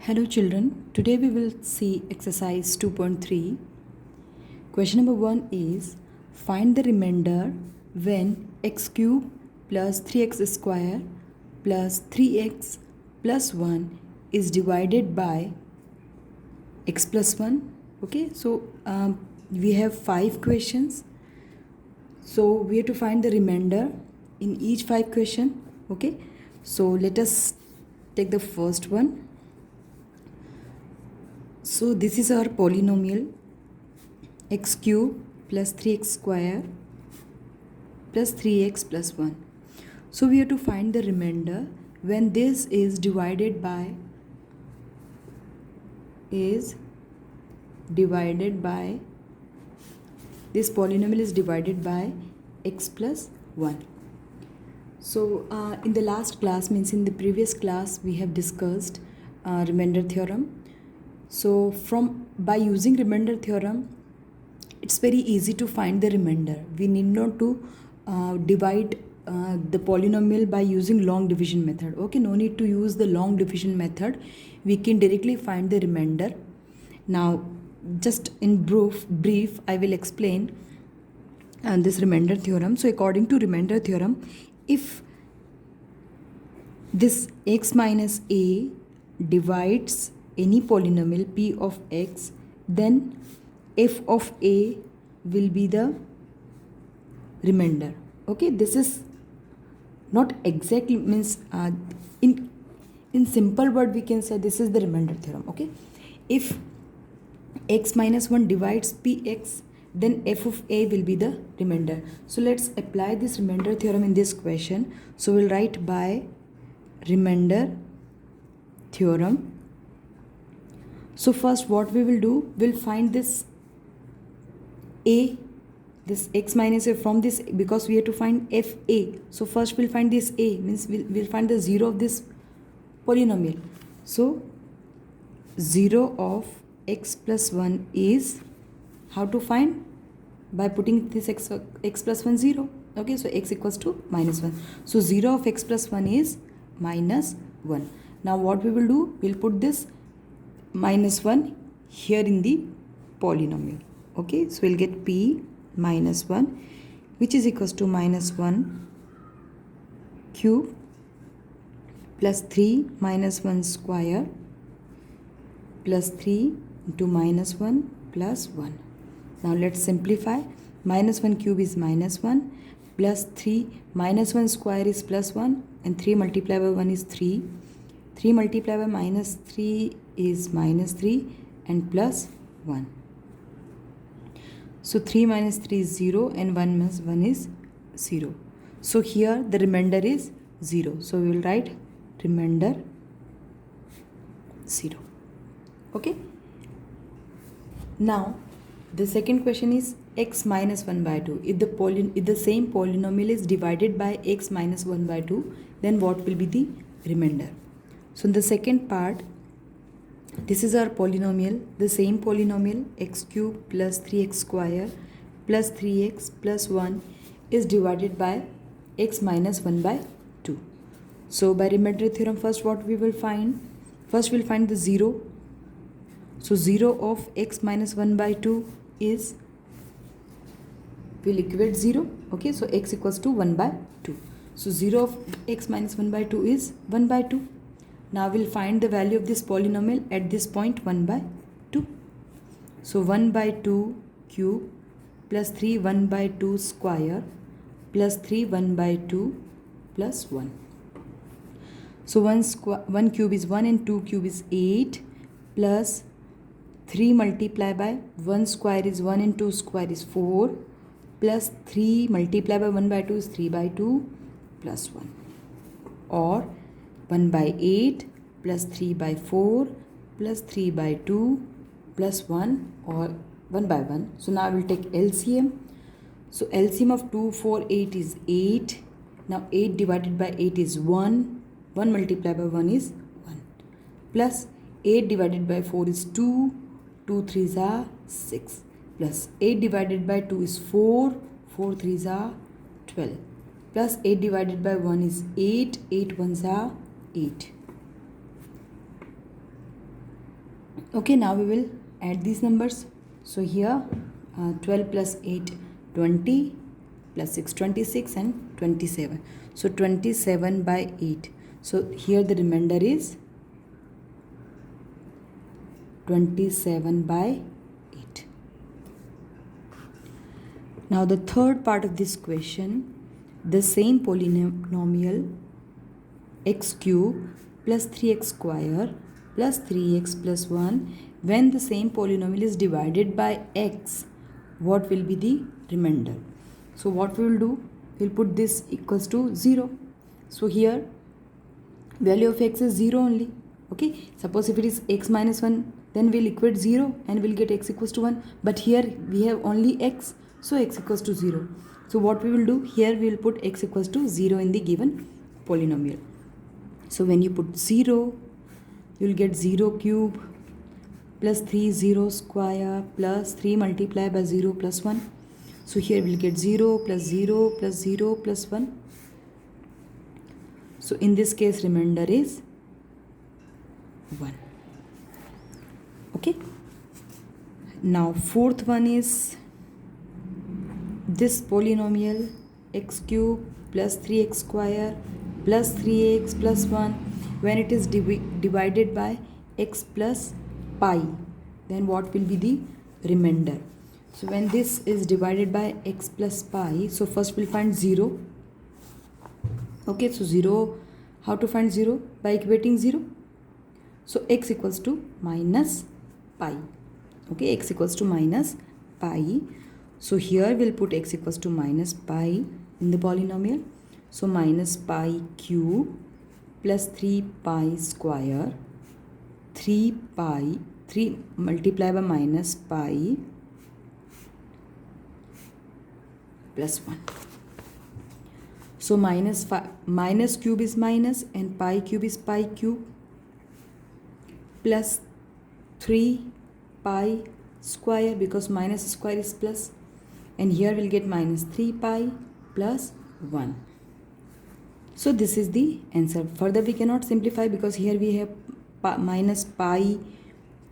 Hello children, today we will see exercise 2.3. Question number 1 is find the remainder when x cube plus 3x square plus 3x plus 1 is divided by x plus 1. Okay, so we have 5 questions. So we have to find the remainder in each 5 question. Okay, so let us take the first one. So this is our polynomial x cube plus 3x square plus 3x plus 1. So we have to find the remainder when this is divided by this polynomial is divided by x plus 1. So in the last class, means in the previous class, we have discussed remainder theorem. So by using remainder theorem, it's very easy to find the remainder. We need not to divide the polynomial by using long division method. Okay, no need to use the long division method. We can directly find the remainder. Now, just in brief, I will explain this remainder theorem. So according to remainder theorem, if this x minus a divides any polynomial p of x, then f of a will be the remainder. Okay, this is not exactly means in simple word we can say this is the remainder theorem. Okay, if x minus 1 divides px, then f of a will be the remainder. So let's apply this remainder theorem in this question. So we'll write by remainder theorem. So first what we will do, we'll find this a, this x minus a from this, because we have to find fa. So first we'll find this a, means we'll find the 0 of this polynomial. So 0 of x plus 1 is, how to find? By putting this x plus 1 0. Okay, so x equals to minus 1. So 0 of x plus 1 is minus 1. Now what we will do, we'll put this minus 1 here in the polynomial. Okay, so we'll get p minus 1, which is equals to minus 1 cube plus 3 minus 1 square plus 3 into minus 1 plus 1. Now let's simplify. Minus 1 cube is minus 1 plus 3 minus 1 square is plus 1, and 3 multiplied by 1 is 3. 3 multiplied by minus 3 is minus 3 and plus 1. So 3 minus 3 is 0 and 1 minus 1 is 0. So here the remainder is 0. So we will write remainder 0. Okay. Now the second question is x minus 1 by 2. If the same polynomial is divided by x minus 1 by 2, then what will be the remainder? So in the second part, this is our polynomial, the same polynomial x cube plus 3x square plus 3x plus 1 is divided by x minus 1 by 2. So by remainder theorem, first what we will find? First we'll find the 0. So 0 of x minus 1 by 2 is, will equate 0. Okay, so x equals to 1 by 2. So 0 of x minus 1 by 2 is 1 by 2. Now we'll find the value of this polynomial at this point 1 by 2. So 1 by 2 cube plus 3 1 by 2 square plus 3 1 by 2 plus 1. So 1 cube is 1 and 2 cube is 8 plus 3 multiplied by 1 square is 1 and 2 square is 4 plus 3 multiplied by 1 by 2 is 3 by 2 plus 1, or 1 by 8 plus 3 by 4 plus 3 by 2 plus 1, or 1 by 1. So now I will take LCM. So LCM of 2, 4, 8 is 8. Now 8 divided by 8 is 1. 1 multiplied by 1 is 1. Plus 8 divided by 4 is 2. 2 3s are 6. Plus 8 divided by 2 is 4. 4 3s are 12. Plus 8 divided by 1 is 8. 8 1s are 8. Okay, now we will add these numbers. So here 12 plus 8 20 plus 6 26 and 27. So 27 by 8. So here the remainder is 27 by 8. Now the third part of this question, the same polynomial x cube plus 3x square plus 3x plus 1, when the same polynomial is divided by x, what will be the remainder? So what we will do, we'll put this equals to 0. So here value of x is 0 only. Okay, suppose if it is x minus 1, then we'll equate 0 and we'll get x equals to 1. But here we have only x, so x equals to 0. So what we will do, here we will put x equals to 0 in the given polynomial. So when you put 0, you will get 0 cube plus 3 0 square plus 3 multiplied by 0 plus 1. So here we will get 0 plus 0 plus 0 plus 1. So in this case remainder is 1. Okay. Now fourth one is this polynomial x cube plus 3x square plus 3x plus 1, when it is divided by x plus pi, then what will be the remainder? So when this is divided by x plus pi, so first we'll find 0. Okay, so 0, how to find 0? By equating 0. So x equals to minus pi. Okay, x equals to minus pi. So here we'll put x equals to minus pi in the polynomial. So minus pi cube plus 3 pi square, 3 multiplied by minus pi plus 1. So minus cube is minus and pi cube is pi cube plus 3 pi square, because minus square is plus, and here we'll get minus 3 pi plus 1. So this is the answer. Further we cannot simplify because here we have minus pi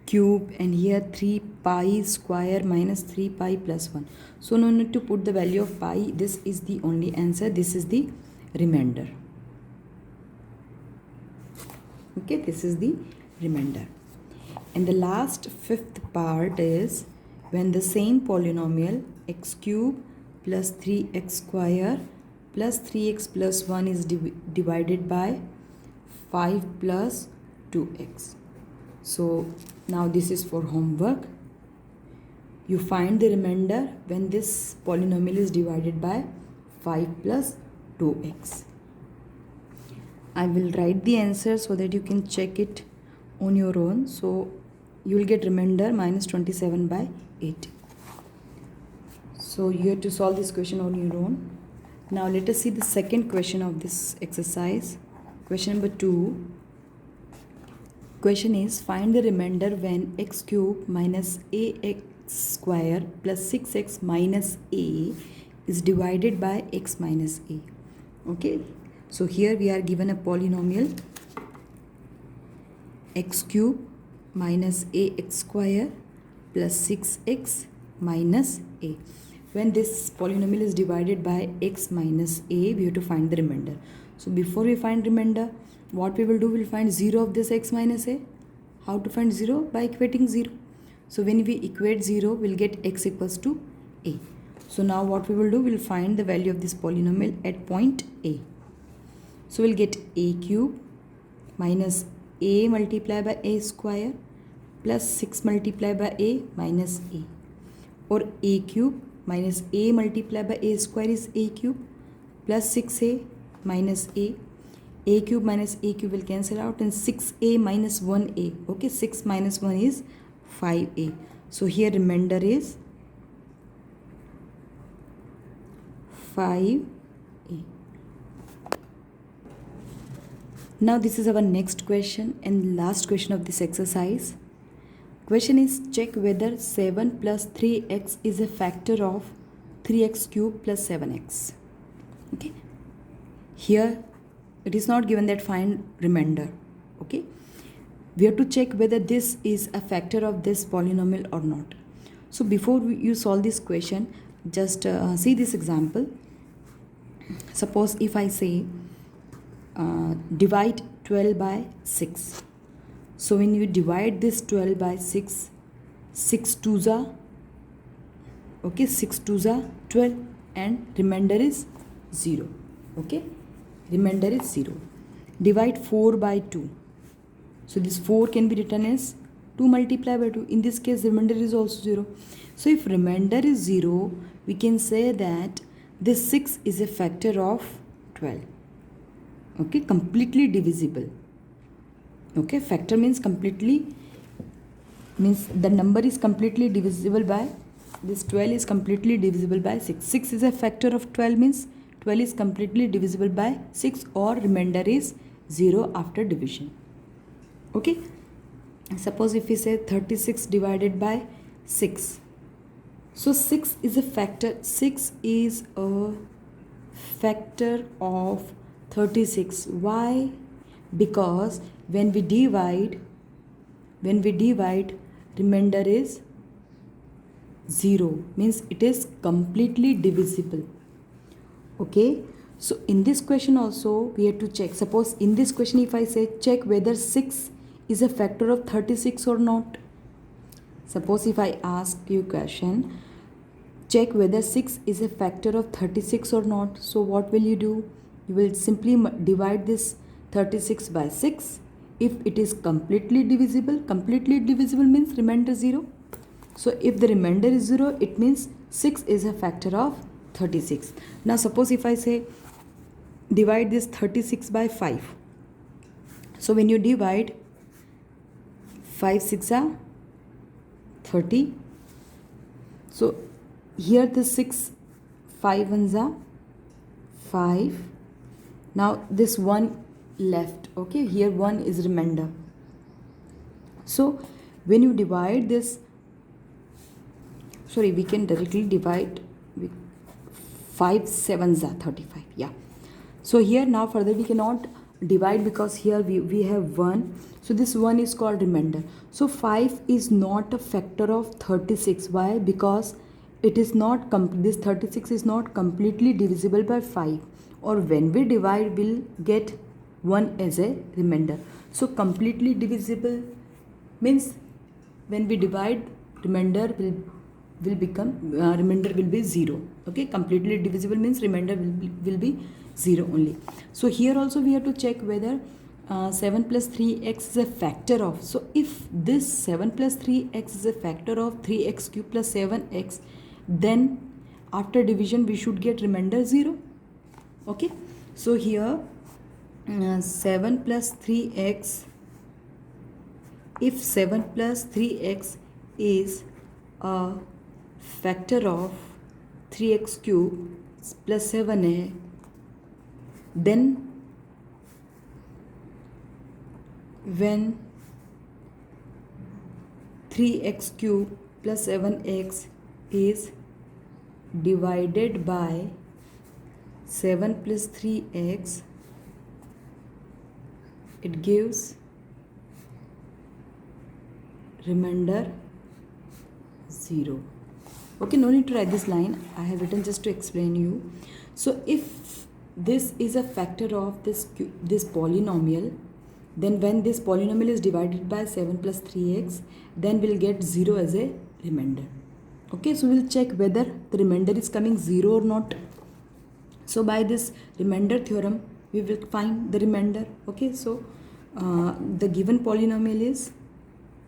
cube and here 3 pi square minus 3 pi plus 1. So no need to put the value of pi. This is the only answer. This is the remainder. Okay, this is the remainder. And the last fifth part is when the same polynomial x cube plus 3x square plus 3x plus 1 is divided by 5 plus 2x. So now this is for homework. You find the remainder when this polynomial is divided by 5 plus 2x. I will write the answer so that you can check it on your own. So you will get remainder minus 27 by 8. So you have to solve this question on your own. Now let us see the second question of this exercise. Question number 2. Question is, find the remainder when x cube minus ax square plus 6x minus a is divided by x minus a. Okay, so here we are given a polynomial x cube minus ax square plus 6x minus a. When this polynomial is divided by x minus a, we have to find the remainder. So before we find remainder, what we will do, we'll find 0 of this x minus a. How to find 0? By equating 0. So when we equate 0, we'll get x equals to a. So now what we will do, we'll find the value of this polynomial at point a. So we'll get a cube minus a multiplied by a square plus 6 multiplied by a minus a, or a cube minus a multiplied by a square is a cube plus 6a minus a cube minus a cube will cancel out, and 6a minus 1a. Okay, 6 minus 1 is 5a. So here remainder is 5a. Now this is our next question and last question of this exercise. Question is, check whether 7 plus 3x is a factor of 3x cube plus 7x. Okay, here it is not given that find remainder. Okay, we have to check whether this is a factor of this polynomial or not. So before you solve this question, just see this example. Suppose if I say divide 12 by 6. So when you divide this 12 by 6, 6 twos are, okay, 6 twos are 12 and remainder is 0. Okay, remainder is 0. Divide 4 by 2. So this 4 can be written as 2 multiplied by 2. In this case, remainder is also 0. So if remainder is 0, we can say that this 6 is a factor of 12. Okay, completely divisible. Okay, factor means completely, means the number is completely divisible by, this 12 is completely divisible by 6. 6 is a factor of 12 means 12 is completely divisible by 6 or remainder is 0 after division. Okay, suppose if we say 36 divided by 6. So 6 is a factor, 6 is a factor of 36. Why? Because when we divide, remainder is 0, means it is completely divisible. Okay, so in this question also we have to check. Suppose in this question if I say check whether 6 is a factor of 36 or not. Suppose if I ask you question, check whether 6 is a factor of 36 or not. So what will you do? You will simply divide this 36 by 6. If it is completely divisible means remainder 0. So if the remainder is 0, it means 6 is a factor of 36. Now suppose if I say divide this 36 by 5. So when you divide 5 6 are 30. So here the 6 5 ones are 5. Now this 1 left. Okay, here 1 is remainder. So when you divide this, sorry, we can directly divide with 5 7s are 35. Yeah. So here now further we cannot divide because here we have 1. So this 1 is called remainder. So 5 is not a factor of 36. Why? Because it is not this 36 is not completely divisible by 5. Or when we divide, we'll get 1 as a remainder. So completely divisible means when we divide, remainder will become remainder will be 0. Okay, completely divisible means remainder will be 0 only. So here also we have to check whether 7 plus 3x is a factor of. So if this 7 plus 3x is a factor of 3x cube plus 7x, then after division we should get remainder 0. Okay, so here 7 plus 3x, if 7 plus 3x is a factor of 3x cube plus 7a, then when 3x cube plus 7x is divided by 7 plus 3x, it gives remainder 0. Okay, no need to write this line, I have written just to explain you. So if this is a factor of this polynomial, then when this polynomial is divided by 7 plus 3x, then we'll get 0 as a remainder. Okay, so we'll check whether the remainder is coming 0 or not. So by this remainder theorem, we will find the remainder. Okay, so the given polynomial is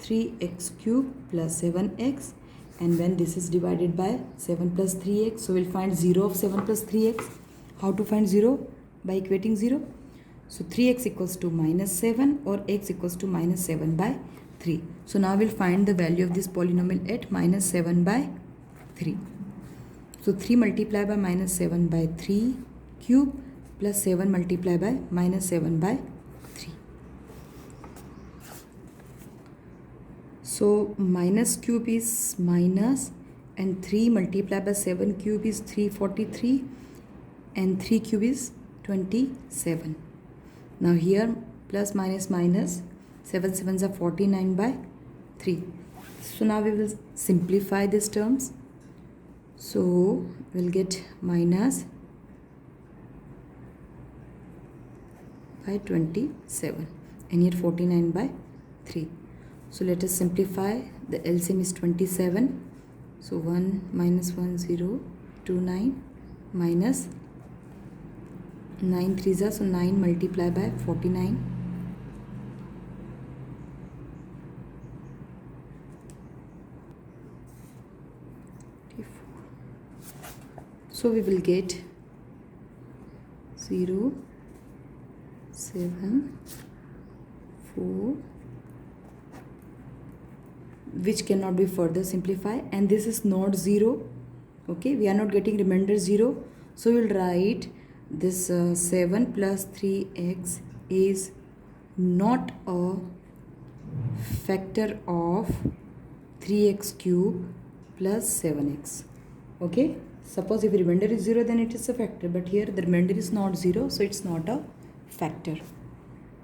3x cube plus 7x, and when this is divided by 7 plus 3x, so we'll find 0 of 7 plus 3x. How to find 0? By equating 0. So 3x equals to minus 7 or x equals to minus 7 by 3. So now we'll find the value of this polynomial at minus 7 by 3. So 3 multiplied by minus 7 by 3 cube plus 7 multiplied by minus 7 by 3. So minus cube is minus, and 3 multiplied by 7 cube is 343, and 3 cube is 27. Now here plus minus minus, 7 sevens are 49 by 3. So now we will simplify these terms. So we'll get minus by 27 and here 49 by 3. So let us simplify. The LCM is 27. So 1 minus 1 0 2 9 minus 9 3s are, so 9 multiply by 49. So we will get 0 7 4, which cannot be further simplified, and this is not 0. Okay, we are not getting remainder 0, so we will write this 7 plus 3x is not a factor of 3x cube plus 7x. Okay, suppose if remainder is 0, then it is a factor, but here the remainder is not 0, so it's not a factor.